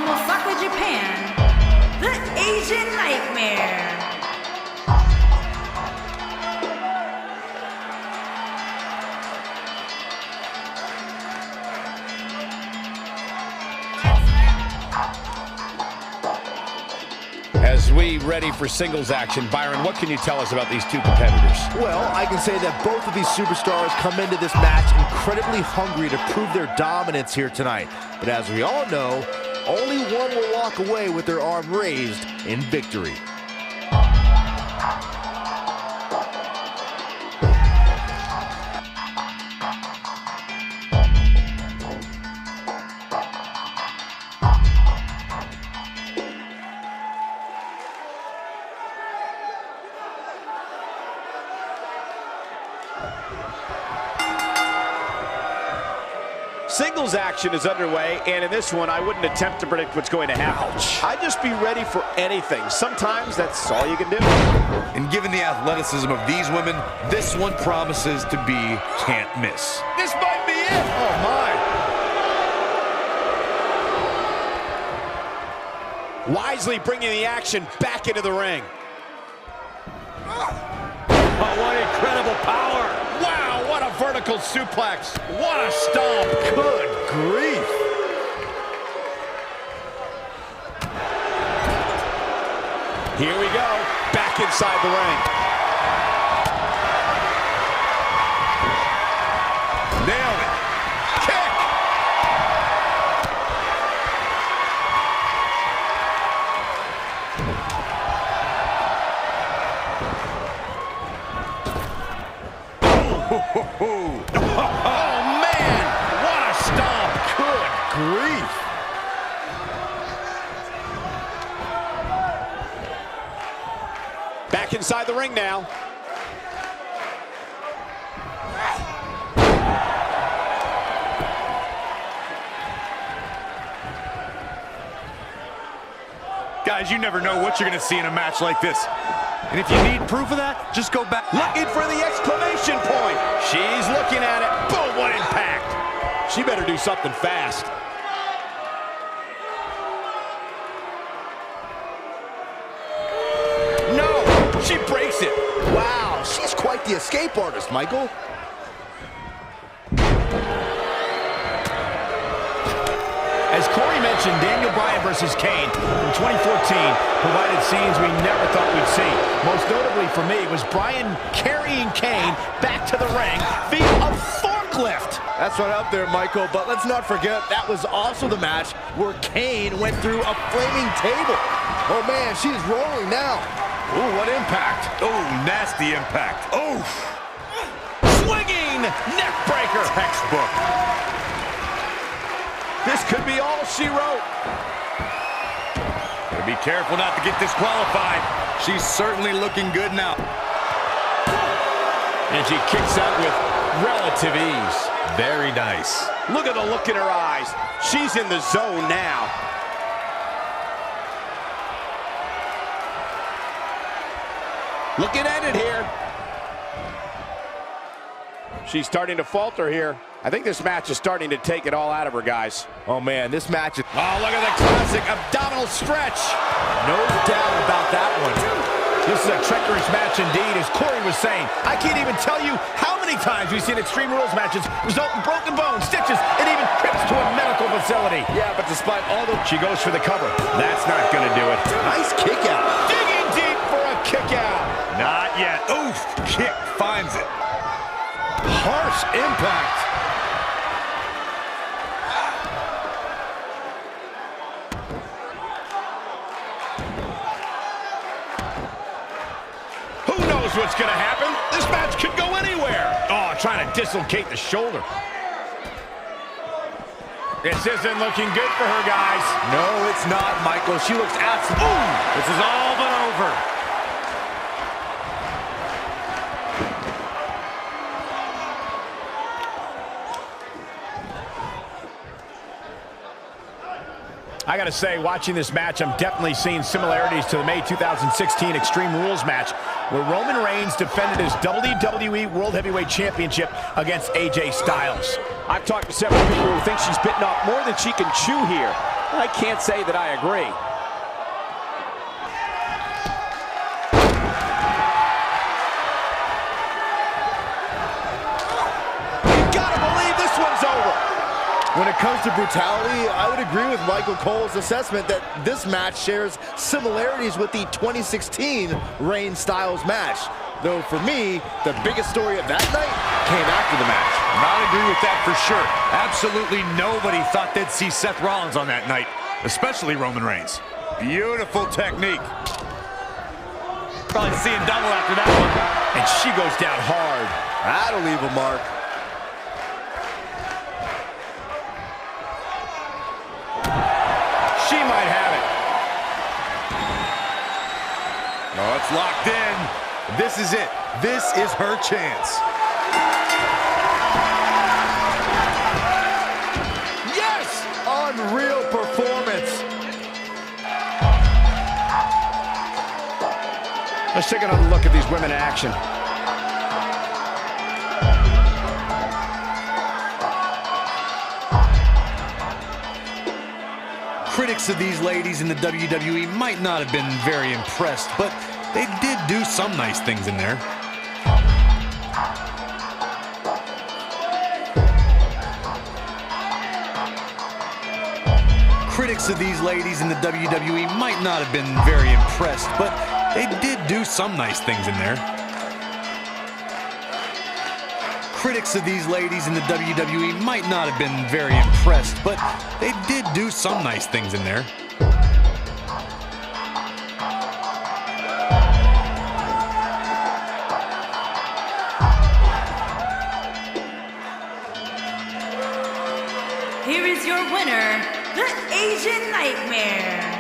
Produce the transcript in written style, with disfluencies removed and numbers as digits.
Osaka, Japan, the Asian Nightmare. As we ready for singles action, Byron, what can you tell us about these two competitors? Well, I can say that both of these superstars come into this match incredibly hungry to prove their dominance here tonight. But as we all know, only one will walk away with their arm raised in victory. Singles action is underway, and in this one, I wouldn't attempt to predict what's going to happen. Ouch. I'd just be ready for anything. Sometimes that's all you can do. And given the athleticism of these women, this one promises to be can't miss. This might be it! Oh, my. Wisely bringing the action back into the ring. Oh, what incredible power! Wow, what a vertical suplex. What a stomp. Good grief. Here we go, back inside the ring. Nailed it. Kick! Oh, man, what a stomp. Good grief. Back inside the ring now. Guys, you never know what you're going to see in a match like this. And if you need proof of that, just go back. Looking for the exclamation point. She's looking at it. Boom, what impact. She better do something fast. No, she breaks it. Wow, she's quite the escape artist, Michael. As Corey mentioned, Daniel Bryan versus Kane from 2014 provided scenes we never thought we'd see. Most notably for me was Bryan carrying Kane back to the ring via a forklift. That's right up there, Michael, but let's not forget that was also the match where Kane went through a flaming table. Oh man, she's rolling now. Ooh, what impact. Oh, nasty impact. Oh. Swinging neck breaker. Textbook. This could be all she wrote. Gotta be careful not to get disqualified. She's certainly looking good now. And she kicks out with relative ease. Very nice. Look at the look in her eyes. She's in the zone now. Looking at it here. She's starting to falter here. I think this match is starting to take it all out of her, guys. Oh man, this match is... Oh, look at the classic abdominal stretch. No doubt about that one. This is a treacherous match indeed, as Corey was saying. I can't even tell you how many times we've seen Extreme Rules matches result in broken bones, stitches, and even trips to a medical facility. Yeah, but despite all the... She goes for the cover. That's not going to do it. Nice kick out. Digging deep for a kick out. Not yet. Oof. Kick finds it. Harsh impact. Who knows what's going to happen? This match could go anywhere. Oh, trying to dislocate the shoulder. This isn't looking good for her, guys. No, it's not, Michael. She looks absolutely... Ooh, this is all but over. I gotta say, watching this match, I'm definitely seeing similarities to the May 2016 Extreme Rules match, where Roman Reigns defended his WWE World Heavyweight Championship against AJ Styles. I've talked to several people who think she's bitten off more than she can chew here. I can't say that I agree. You gotta believe this one's over. When it comes to brutality, I would agree with Michael Cole's assessment that this match shares similarities with the 2016 Reigns Styles match. Though for me, the biggest story of that night came after the match. I'd agree with that for sure. Absolutely nobody thought they'd see Seth Rollins on that night, especially Roman Reigns. Beautiful technique. Probably seeing double after that one. And she goes down hard. That'll leave a mark. She might have it. Oh, it's locked in. This is it. This is her chance. Yes! Unreal performance. Let's take another look at these women in action. Critics of these ladies in the WWE might not have been very impressed, but they did do some nice things in there. Critics of these ladies in the WWE might not have been very impressed, but they did do some nice things in there. Critics of these ladies in the WWE might not have been very impressed, but they did do some nice things in there. Here is your winner, the Asian Nightmare.